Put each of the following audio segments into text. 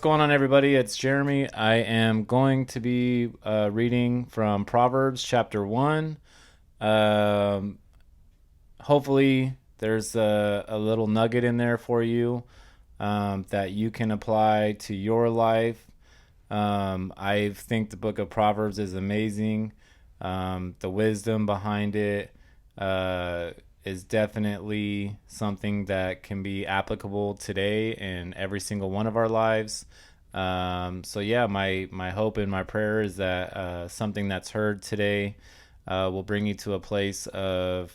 going on, everybody? It's Jeremy. I am going to be reading from Proverbs chapter 1. Um, Hopefully, there's a little nugget in there for you that you can apply to your life. I think the book of Proverbs is amazing. The wisdom behind it uh, is definitely something that can be applicable today in every single one of our lives. So yeah, my hope and my prayer is that something that's heard today will bring you to a place of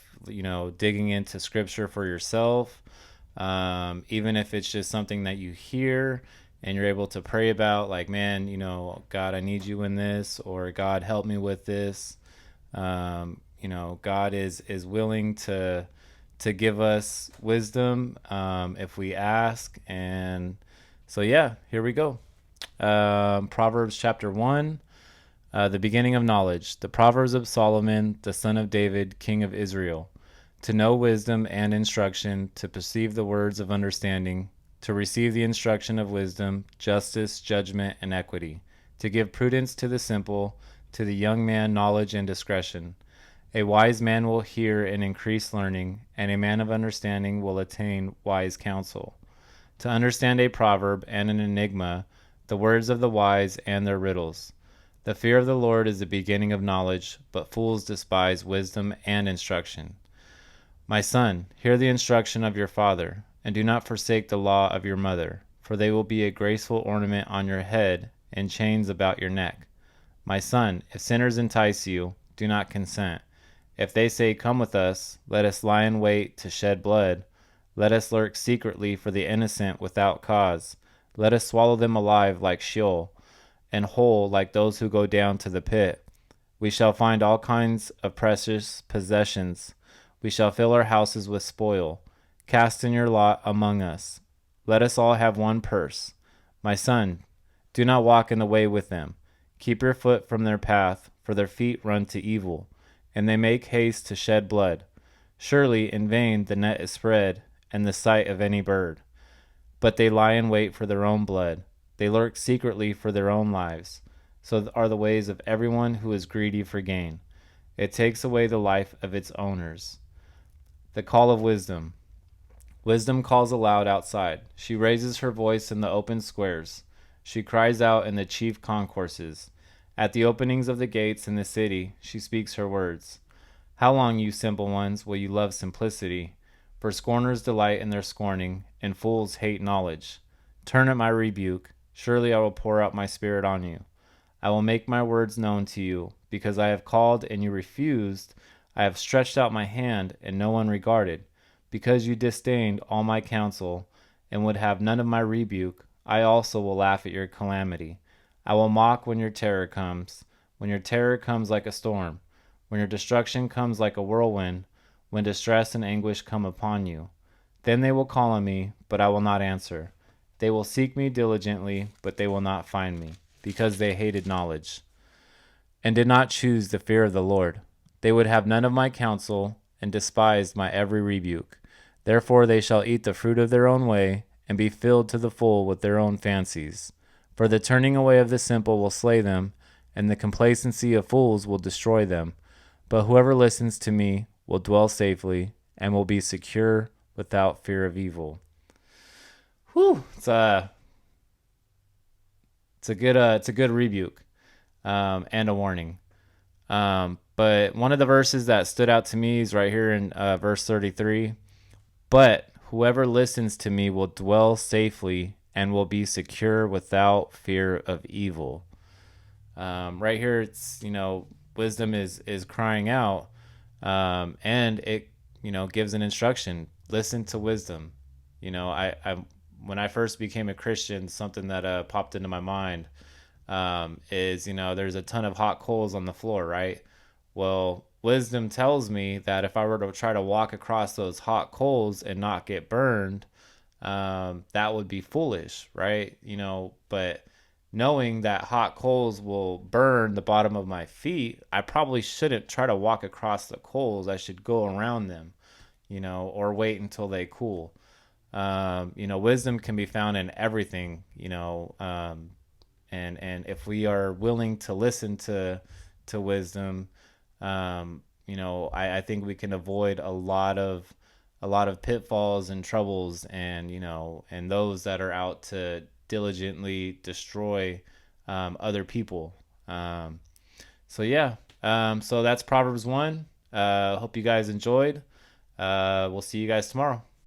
digging into Scripture for yourself, even if it's just something that you hear and you're able to pray about, like, man, God, I need you in this, or God, help me with this. God is willing to give us wisdom if we ask. And so yeah, here we go. Proverbs chapter 1, the beginning of knowledge, the Proverbs of Solomon, the son of David, king of Israel, to know wisdom and instruction, to perceive the words of understanding, to receive the instruction of wisdom, justice, judgment, and equity, to give prudence to the simple, to the young man knowledge and discretion. A wise man will hear and increase learning, and a man of understanding will attain wise counsel. To understand a proverb and an enigma, the words of the wise and their riddles. The fear of the Lord is the beginning of knowledge, but fools despise wisdom and instruction. My son, hear the instruction of your father, and do not forsake the law of your mother, for they will be a graceful ornament on your head and chains about your neck. My son, if sinners entice you, do not consent. If they say, come with us, let us lie in wait to shed blood. Let us lurk secretly for the innocent without cause. Let us swallow them alive like Sheol, and whole like those who go down to the pit. We shall find all kinds of precious possessions. We shall fill our houses with spoil. Cast in your lot among us. Let us all have one purse. My son, do not walk in the way with them. Keep your foot from their path, for their feet run to evil, and they make haste to shed blood. Surely in vain the net is spread, and the sight of any bird. But they lie in wait for their own blood. They lurk secretly for their own lives. So are the ways of everyone who is greedy for gain. It takes away the life of its owners. The call of wisdom. Wisdom calls aloud outside. She raises her voice in the open squares. She cries out in the chief concourses. At the openings of the gates in the city, she speaks her words. How long, you simple ones, will you love simplicity? For scorners delight in their scorning, and fools hate knowledge. Turn at my rebuke. Surely I will pour out my spirit on you. I will make my words known to you. Because I have called and you refused, I have stretched out my hand and no one regarded. Because you disdained all my counsel and would have none of my rebuke, I also will laugh at your calamity. I will mock when your terror comes like a storm, when your destruction comes like a whirlwind, when distress and anguish come upon you. Then they will call on me, but I will not answer. They will seek me diligently, but they will not find me, because they hated knowledge and did not choose the fear of the Lord. They would have none of my counsel and despised my every rebuke. Therefore they shall eat the fruit of their own way and be filled to the full with their own fancies. For the turning away of the simple will slay them, and the complacency of fools will destroy them. But whoever listens to me will dwell safely and will be secure without fear of evil. Whew, it's a good rebuke and a warning. But one of the verses that stood out to me is right here in verse 33. But whoever listens to me will dwell safely and will be secure without fear of evil. Right here, it's, wisdom is crying out, and it, gives an instruction. Listen to wisdom. I when I first became a Christian, something that popped into my mind is, there's a ton of hot coals on the floor, right? Well, wisdom tells me that if I were to try to walk across those hot coals and not get burned, that would be foolish, right? But knowing that hot coals will burn the bottom of my feet, I probably shouldn't try to walk across the coals. I should go around them, or wait until they cool. Wisdom can be found in everything, and if we are willing to listen to wisdom, I think we can avoid a lot of pitfalls and troubles, and those that are out to diligently destroy other people. So yeah, so that's Proverbs 1. Hope you guys enjoyed. We'll see you guys tomorrow.